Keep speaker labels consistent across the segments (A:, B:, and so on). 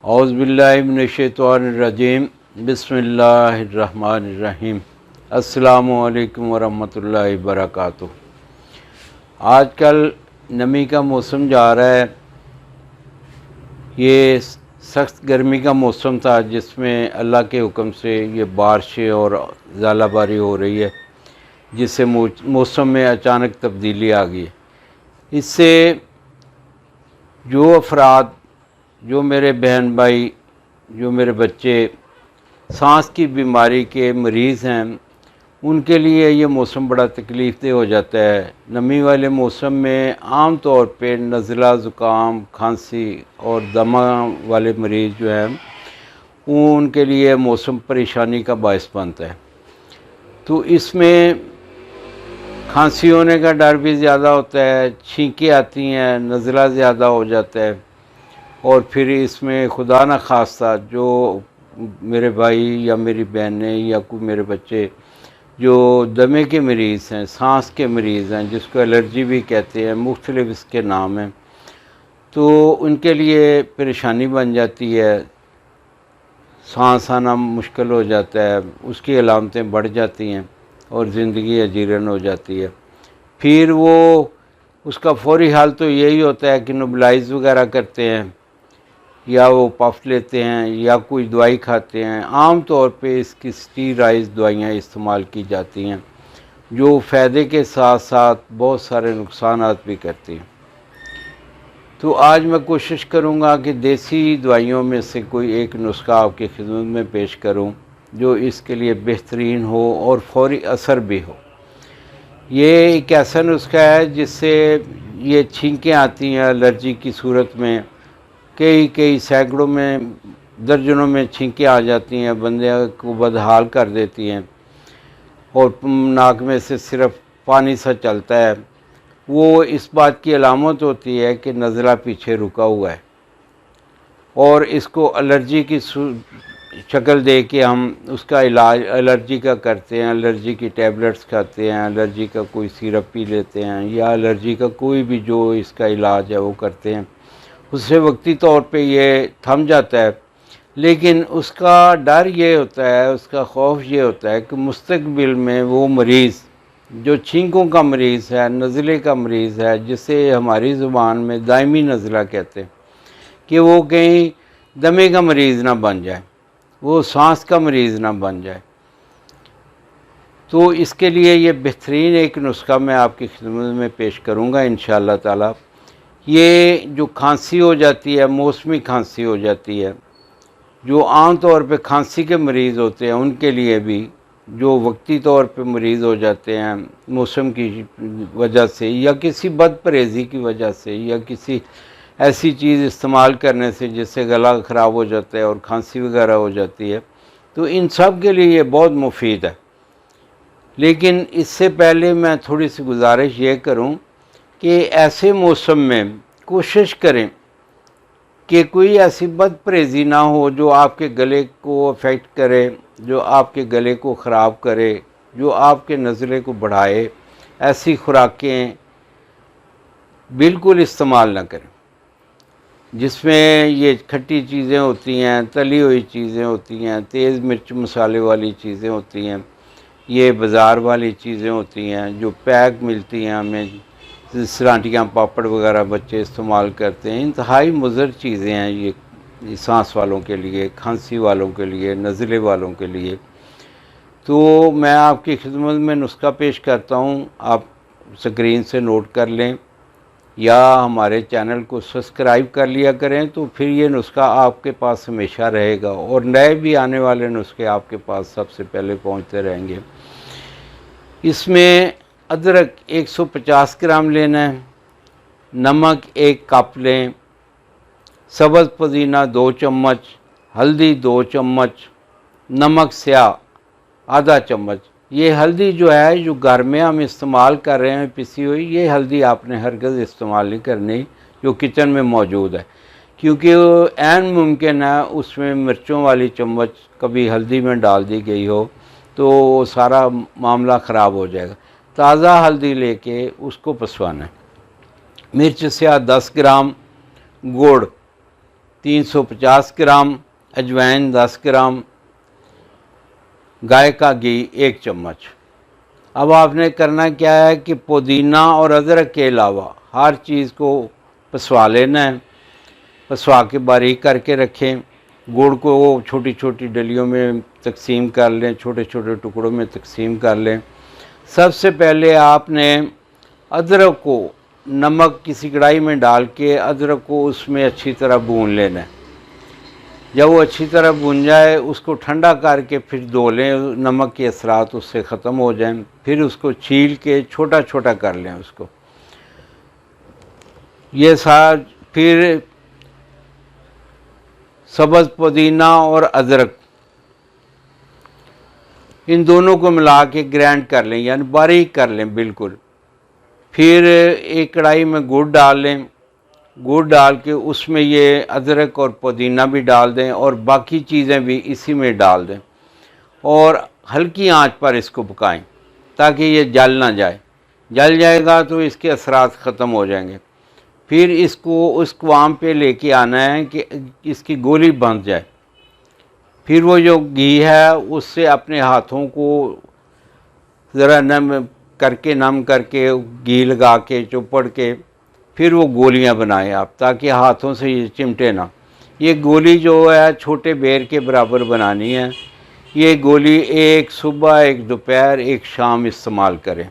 A: औज़ुबिल्लाहिमिनश्शैतानिर्रजीम बिस्मिल्लाहिर्रहमानिर्रहीम। अस्सलामु अलैकुम वरहमतुल्लाहि वबरकातुहू। आजकल नमी का मौसम जा रहा है। ये सख्त गर्मी का मौसम था जिसमें अल्लाह के हुक्म से ये बारिशें और ज़ालाबारी हो रही है, जिससे मौसम में अचानक तब्दीली आ गई है। इससे जो अफराद, जो मेरे बहन भाई, जो मेरे बच्चे सांस की बीमारी के मरीज़ हैं, उनके लिए ये मौसम बड़ा तकलीफ़देह हो जाता है। नमी वाले मौसम में आम तौर पे नज़ला, ज़ुकाम, खांसी और दमा वाले मरीज़ जो हैं, उनके लिए मौसम परेशानी का बायस बनता है। तो इसमें खांसी होने का डर भी ज़्यादा होता है, छींकें आती हैं, नज़ला ज़्यादा हो जाता है। और फिर इसमें खुदा न खास्ता जो मेरे भाई या मेरी बहनें या कोई मेरे बच्चे जो दमे के मरीज़ हैं, सांस के मरीज़ हैं, जिसको एलर्जी भी कहते हैं, मुख्तलिफ इसके नाम हैं, तो उनके लिए परेशानी बन जाती है। सांस आना मुश्किल हो जाता है, उसकी अलामतें बढ़ जाती हैं और ज़िंदगी अजीरन हो जाती है। फिर वो उसका फौरी हाल तो यही होता है कि नेबुलाइज़ वगैरह करते हैं, या वो पफ लेते हैं, या कोई दवाई खाते हैं। आम तौर पे इसकी स्टीराइज़ दवाइयाँ इस्तेमाल की जाती हैं, जो फ़ायदे के साथ साथ बहुत सारे नुकसानात भी करती हैं। तो आज मैं कोशिश करूँगा कि देसी दवाइयों में से कोई एक नुस्खा आपकी खिदमत में पेश करूँ, जो इसके लिए बेहतरीन हो और फौरी असर भी हो। ये एक ऐसा नुस्खा है जिससे ये छींकें आती हैं एलर्जी की सूरत में, कई सैकड़ों में, दर्जनों में छींकें आ जाती हैं, बंदे को बदहाल कर देती हैं और नाक में से सिर्फ पानी सा चलता है। वो इस बात की अलामत होती है कि नज़ला पीछे रुका हुआ है, और इसको एलर्जी की शक्ल दे के हम उसका इलाज एलर्जी का करते हैं। एलर्जी की टैबलेट्स खाते हैं, एलर्जी का कोई सिरप पी लेते हैं, या एलर्जी का कोई भी जो इसका इलाज है वो करते हैं। उससे वक्ती तौर पे ये थम जाता है, लेकिन उसका डर ये होता है, उसका खौफ ये होता है कि मुस्तकबिल में वो मरीज़ जो छींकों का मरीज़ है, नज़ले का मरीज़ है, जिसे हमारी ज़ुबान में दायमी नज़ला कहते हैं, कि वो कहीं दमे का मरीज़ ना बन जाए, वो सांस का मरीज़ ना बन जाए। तो इसके लिए ये बेहतरीन एक नुस्खा मैं आपकी खिदमत में पेश करूँगा इंशाअल्लाह ताला। ये जो खांसी हो जाती है, मौसमी खांसी हो जाती है, जो आम तौर पे खांसी के मरीज़ होते हैं, उनके लिए भी जो वक्ती तौर पे मरीज़ हो जाते हैं मौसम की वजह से, या किसी बद परहेज़ी की वजह से, या किसी ऐसी चीज़ इस्तेमाल करने से जिससे गला ख़राब हो जाता है और खांसी वगैरह हो जाती है, तो इन सब के लिए ये बहुत मुफीद है। लेकिन इससे पहले मैं थोड़ी सी गुजारिश ये करूं कि ऐसे मौसम में कोशिश करें कि कोई ऐसी बदपरहेज़ी ना हो जो आपके गले को अफेक्ट करे, जो आपके गले को ख़राब करे, जो आपके नज़ले को बढ़ाए। ऐसी खुराकें बिल्कुल इस्तेमाल ना करें जिसमें ये खट्टी चीज़ें होती हैं, तली हुई चीज़ें होती हैं, तेज़ मिर्च मसाले वाली चीज़ें होती हैं, ये बाज़ार वाली चीज़ें होती हैं जो पैक मिलती हैं हमें, सरांटियाँ, पापड़ वगैरह बच्चे इस्तेमाल करते हैं। इंतहाई मुज़र चीज़ें हैं ये सांस वालों के लिए, खांसी वालों के लिए, नज़ले वालों के लिए। तो मैं आपकी खिदमत में नुस्खा पेश करता हूँ, आप स्क्रीन से नोट कर लें, या हमारे चैनल को सब्सक्राइब कर लिया करें, तो फिर ये नुस्खा आपके पास हमेशा रहेगा और नए भी आने वाले नुस्खे आपके पास सबसे पहले पहुँचते रहेंगे। इसमें अदरक 150 ग्राम लेना है, नमक 1 कप लें, सब्ज़ पुदीना 2 चम्मच, हल्दी 2 चम्मच, नमक स्याह आधा चम्मच। ये हल्दी जो है, जो घर में हम इस्तेमाल कर रहे हैं पिसी हुई, ये हल्दी आपने हरगिज़ इस्तेमाल नहीं करनी जो किचन में मौजूद है, क्योंकि ऐन मुमकिन है उसमें मिर्चों वाली चम्मच कभी हल्दी में डाल दी गई हो, तो सारा मामला ख़राब हो जाएगा। ताज़ा हल्दी लेके उसको पसवाना है। मिर्च स्याह 10 ग्राम, गुड़ 350 ग्राम, अजवाइन 10 ग्राम, गाय का घी 1 चम्मच। अब आपने करना क्या है कि पुदीना और अदरक के अलावा हर चीज़ को पसवा लेना है। पसवा के बारीक करके रखें। गुड़ को छोटी छोटी डलियों में तकसीम कर लें, छोटे छोटे टुकड़ों में तकसीम कर लें। सबसे पहले आपने अदरक को नमक किसी कढ़ाई में डाल के अदरक को उसमें अच्छी तरह भून लेना है। जब वो अच्छी तरह भुन जाए उसको ठंडा करके फिर धो लें, नमक के असरात उससे ख़त्म हो जाएं। फिर उसको छील के छोटा छोटा कर लें उसको। ये सारा फिर सब्ज़ पुदीना और अदरक इन दोनों को मिला के ग्राइंड कर लें, यानी बारीक कर लें बिल्कुल। फिर एक कढ़ाई में गुड़ डाल लें। गुड़ डाल के उसमें ये अदरक और पुदीना भी डाल दें और बाकी चीज़ें भी इसी में डाल दें और हल्की आंच पर इसको पकाएं ताकि ये जल ना जाए। जल जाएगा तो इसके असरात ख़त्म हो जाएंगे। फिर इसको उस क़वाम पे लेके आना है कि इसकी गोली बंध जाए। फिर वो जो घी है उससे अपने हाथों को ज़रा नम करके घी लगा के चुपड़ के फिर वो गोलियां बनाएं आप, ताकि हाथों से ये चिमटे ना। ये गोली जो है छोटे बेर के बराबर बनानी है। ये गोली एक सुबह, एक दोपहर, एक शाम इस्तेमाल करें।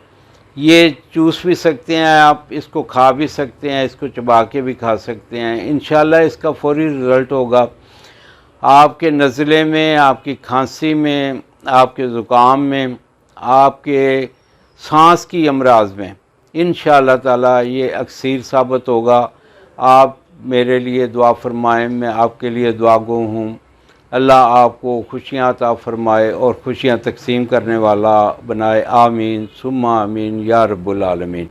A: ये चूस भी सकते हैं आप, इसको खा भी सकते हैं, इसको चबा के भी खा सकते हैं। इंशाल्लाह इसका फौरी रिज़ल्ट होगा। आपके नज़ले में, आपकी खांसी में, आपके ज़ुकाम में, आपके सांस की अमराज में इंशाअल्लाह ताला ये अक्सीर साबित होगा। आप मेरे लिए दुआ फरमाएं, मैं आपके लिए दुआगो हूँ। अल्लाह आपको खुशियाँ अता फरमाए और खुशियाँ तकसीम करने वाला बनाए। आमीन सुम्मा आमीन या रब्बुल आलमीन।